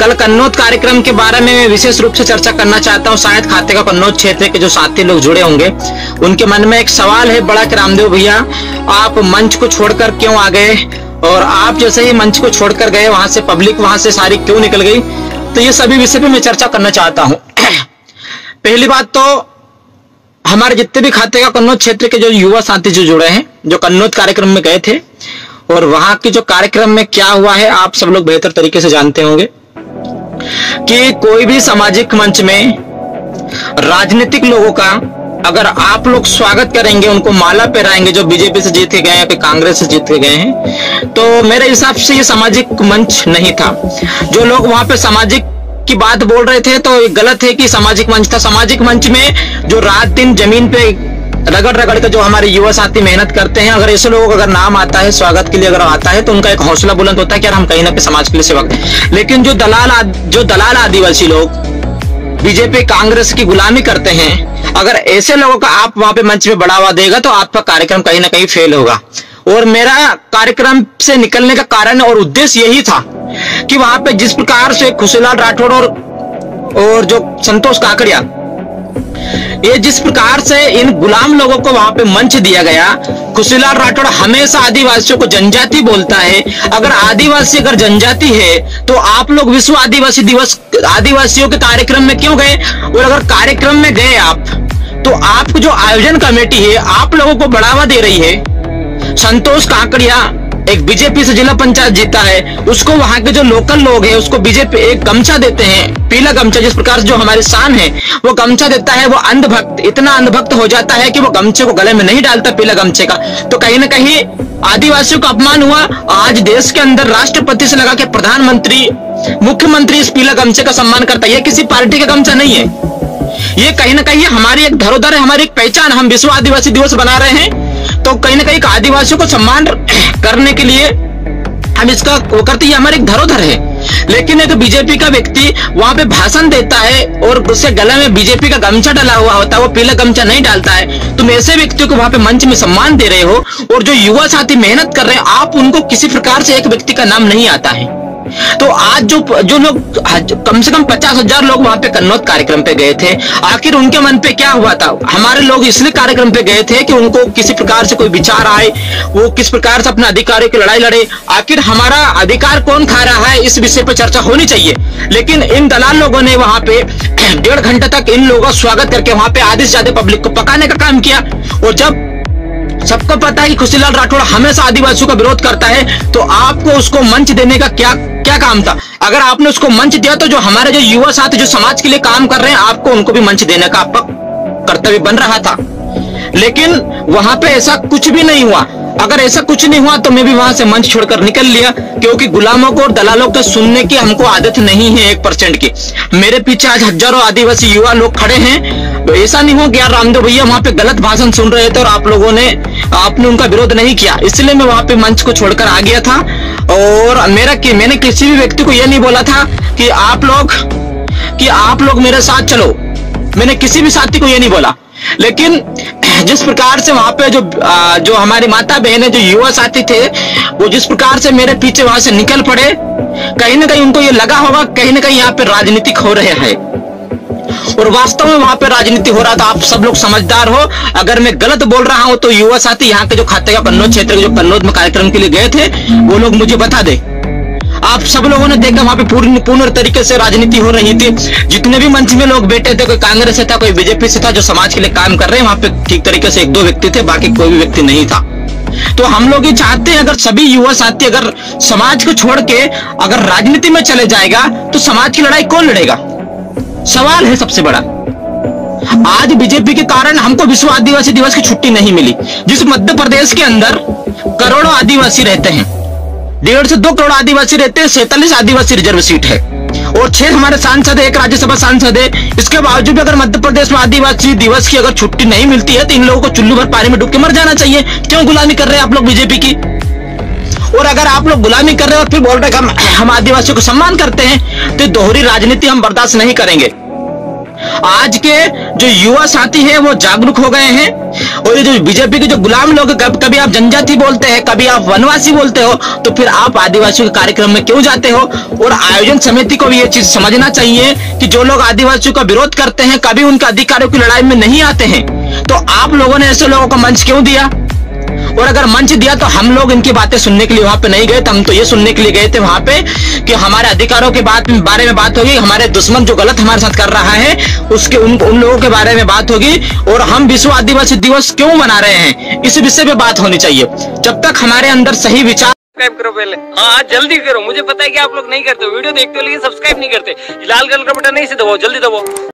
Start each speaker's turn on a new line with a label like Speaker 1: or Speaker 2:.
Speaker 1: कल कन्नौज कार्यक्रम के बारे में विशेष रूप से चर्चा करना चाहता हूं। शायद खाते का कन्नौज क्षेत्र के जो साथी लोग जुड़े होंगे उनके मन में एक सवाल है बड़ा कि रामदेव भैया आप मंच को छोड़कर क्यों आ गए, और आप जैसे ही मंच को छोड़कर गए वहां से पब्लिक वहां से सारी क्यों निकल गई। तो ये सभी विषय पे मैं चर्चा करना चाहता हूं। पहली बात तो हमारे जितने भी खाते का कन्नौज क्षेत्र के जो युवा साथी जो जुड़े हैं, जो कन्नौज कार्यक्रम में गए थे, और वहां की जो कार्यक्रम में क्या हुआ है आप सब लोग बेहतर तरीके से जानते होंगे कि कोई भी सामाजिक मंच में राजनीतिक लोगों का अगर आप लोग स्वागत करेंगे, उनको माला पहराएंगे जो बीजेपी से जीत के गए हैं या कांग्रेस से जीत के गए हैं, तो मेरे हिसाब से ये सामाजिक मंच नहीं था। जो लोग वहां पे सामाजिक की बात बोल रहे थे तो ये गलत है कि सामाजिक मंच था। सामाजिक मंच में जो रात दिन जमीन पे रगड़ रगड़ कर जो हमारे युवा साथी मेहनत करते हैं, अगर ऐसे लोगों का अगर नाम आता है स्वागत के लिए अगर आता है तो उनका एक हौसला बुलंद होता है कि यार हम कहीं ना कहीं समाज के लिए सेवा करें। लेकिन जो दलाल आदिवासी लोग बीजेपी कांग्रेस की गुलामी करते हैं, अगर ऐसे लोगों का आप वहां पे मंच में बढ़ावा देगा तो आपका कार्यक्रम कहीं ना कहीं फेल होगा। और मेरा कार्यक्रम से निकलने का कारण और उद्देश्य यही था कि वहां पे जिस प्रकार से खुशीलाल राठौड़ और जो संतोष काकड़िया, ये जिस प्रकार से इन गुलाम लोगों को वहां पे मंच दिया गया। खुशीलाल राठौड़ हमेशा आदिवासियों को जनजाति बोलता है। अगर आदिवासी अगर जनजाति है तो आप लोग विश्व आदिवासी दिवस आदिवासियों के कार्यक्रम में क्यों गए? और अगर कार्यक्रम में गए आप तो आपको जो आयोजन कमेटी है आप लोगों को बढ़ावा दे रही है। संतोष काकड़िया एक बीजेपी से जिला पंचायत जीता है, उसको वहां के जो लोकल लोग हैं उसको बीजेपी एक गमछा देते हैं, पीला गमछा, जिस प्रकार से जो हमारी शान है वो गमछा देता है। वो अंधभक्त इतना अंधभक्त हो जाता है कि वो गमछे को गले में नहीं डालता पीला गमछे का। तो कहीं ना कहीं आदिवासियों का अपमान हुआ। आज देश के अंदर राष्ट्रपति से लगा के प्रधानमंत्री, मुख्यमंत्री इस पीला गमछे का सम्मान करता है। ये किसी पार्टी का गमछा नहीं है, ये कहीं ना कहीं हमारी एक धरोहर है, हमारी एक पहचान। हम विश्व आदिवासी दिवस बना रहे हैं तो कहीं ना कहीं आदिवासियों को सम्मान करने के लिए हम इसका वो करते हैं, हमारी एक धरोहर है। लेकिन एक बीजेपी का व्यक्ति वहां पे भाषण देता है और उसके गले में बीजेपी का गमछा डाला हुआ होता है, वो पीला गमछा नहीं डालता है। तुम ऐसे व्यक्तियों को वहां पे मंच में सम्मान दे रहे हो और जो युवा साथी मेहनत कर रहे हैं आप उनको किसी प्रकार से एक व्यक्ति का नाम नहीं आता है। तो आज जो लोग कम से कम 50,000 लोग वहां पे कन्नौज कार्यक्रम पे गए थे, आखिर उनके मन पे क्या हुआ था? हमारे लोग इसलिए कार्यक्रम पे गए थे कि उनको किसी प्रकार से कोई विचार आए, वो किस प्रकार से अपने अधिकारों की लड़ाई लड़े। आखिर हमारा अधिकार कौन खा रहा है इस विषय पे चर्चा होनी चाहिए। लेकिन इन दलाल लोगों ने वहां पे 1.5 घंटे तक इन लोगों का स्वागत करके वहां पे आधे से ज्यादा पब्लिक को पकाने का काम किया। और जब सबको पता है कि खुशीलाल राठौड़ हमेशा आदिवासियों का विरोध करता है तो आपको उसको मंच देने का क्या काम था? अगर आपने उसको मंच दिया तो जो हमारे जो युवा साथी जो समाज के लिए काम कर रहे हैं आपको उनको भी मंच देने का आपका कर्तव्य बन रहा था। लेकिन वहां पे ऐसा कुछ भी नहीं हुआ। अगर ऐसा कुछ नहीं हुआ तो मैं भी वहां से मंच छोड़कर निकल लिया, क्योंकि गुलामों को और दलालों को सुनने की हमको आदत नहीं है 1% की। मेरे पीछे आज हजारों आदिवासी युवा लोग खड़े हैं, तो ऐसा नहीं हो कि यार रामदेव भैया वहां पे गलत भाषण सुन रहे थे और आपने उनका विरोध नहीं किया, इसलिए मैं वहां पे मंच को छोड़कर आ गया था। और मैंने किसी भी व्यक्ति को यह नहीं बोला था कि आप लोग मेरे साथ चलो, मैंने किसी भी साथी को यह नहीं बोला। लेकिन जिस प्रकार से वहां पे जो हमारी माता बहनें जो युवा साथी थे वो जिस प्रकार से मेरे पीछे वहां से निकल पड़े, कहीं ना कहीं उनको ये लगा होगा कहीं ना कहीं यहाँ पे राजनीतिक हो रहे हैं। और वास्तव में वहां पे राजनीति हो रहा था। आप सब लोग समझदार हो, अगर मैं गलत बोल रहा हूं तो युवा साथी यहाँ के जो खाते का कन्नौज क्षेत्र के जो कन्नौज में कार्यक्रम के लिए गए थे वो लोग मुझे बता दे। आप सब लोगों ने देखा वहां पे पूर्ण तरीके से राजनीति हो रही थी। जितने भी मंच में लोग बैठे थे, कोई कांग्रेस से था, कोई बीजेपी से था, जो समाज के लिए काम कर रहे हैं, वहां पे ठीक तरीके से 1-2 व्यक्ति थे, बाकी कोई भी व्यक्ति नहीं था। तो हम लोग ये चाहते हैं अगर सभी युवा साथी अगर समाज को छोड़ के अगर राजनीति में चले जाएगा तो समाज की लड़ाई कौन लड़ेगा? सवाल है सबसे बड़ा। आज बीजेपी के कारण हमको विश्व आदिवासी दिवस की छुट्टी नहीं मिली। जिस मध्य प्रदेश के अंदर करोड़ों आदिवासी रहते हैं, 1.5 से 2 करोड़ आदिवासी रहते हैं, 47 आदिवासी रिजर्व सीट है और 6 हमारे सांसद है, 1 राज्यसभा सांसद है। इसके बावजूद भी अगर मध्य प्रदेश में आदिवासी दिवस की अगर छुट्टी नहीं मिलती है तो इन लोगों को चुल्लू भर पानी में डूब के मर जाना चाहिए। क्यों गुलामी कर रहे हैं आप लोग बीजेपी की? और अगर आप लोग गुलामी कर रहे हैं और फिर बोल रहे हैं हम आदिवासियों को सम्मान करते हैं तो दोहरी राजनीति हम बर्दाश्त नहीं करेंगे। आज के जो युवा साथी है वो जागरूक हो गए हैं, और ये जो बीजेपी के जो गुलाम लोग, कभी आप जनजाति बोलते हैं, कभी आप वनवासी बोलते हो, तो फिर आप आदिवासियों के कार्यक्रम में क्यों जाते हो? और आयोजन समिति को भी ये चीज समझना चाहिए कि जो लोग आदिवासियों का विरोध करते हैं, कभी उनके अधिकारों की लड़ाई में नहीं आते हैं, तो आप लोगों ने ऐसे लोगों को मंच क्यों दिया? और अगर मंच दिया तो हम लोग इनकी बातें सुनने के लिए वहां पे नहीं गए थे, हम तो ये सुनने के लिए गए थे वहां पे कि हमारे अधिकारों के बारे में बात होगी, हमारे दुश्मन जो गलत हमारे साथ कर रहा है उसके उन लोगों के बारे में बात होगी, और हम विश्व आदिवासी दिवस क्यों मना रहे हैं इस विषय पे बात होनी चाहिए। जब तक हमारे अंदर सही विचार
Speaker 2: सब्सक्राइब करो पहले, हाँ जल्दी करो, मुझे पता है कि आप लोग नहीं करते, वीडियो देखते हो लेकिन सब्सक्राइब नहीं करते। लाल कलर का बटन नहीं से दबाओ, जल्दी दबाओ।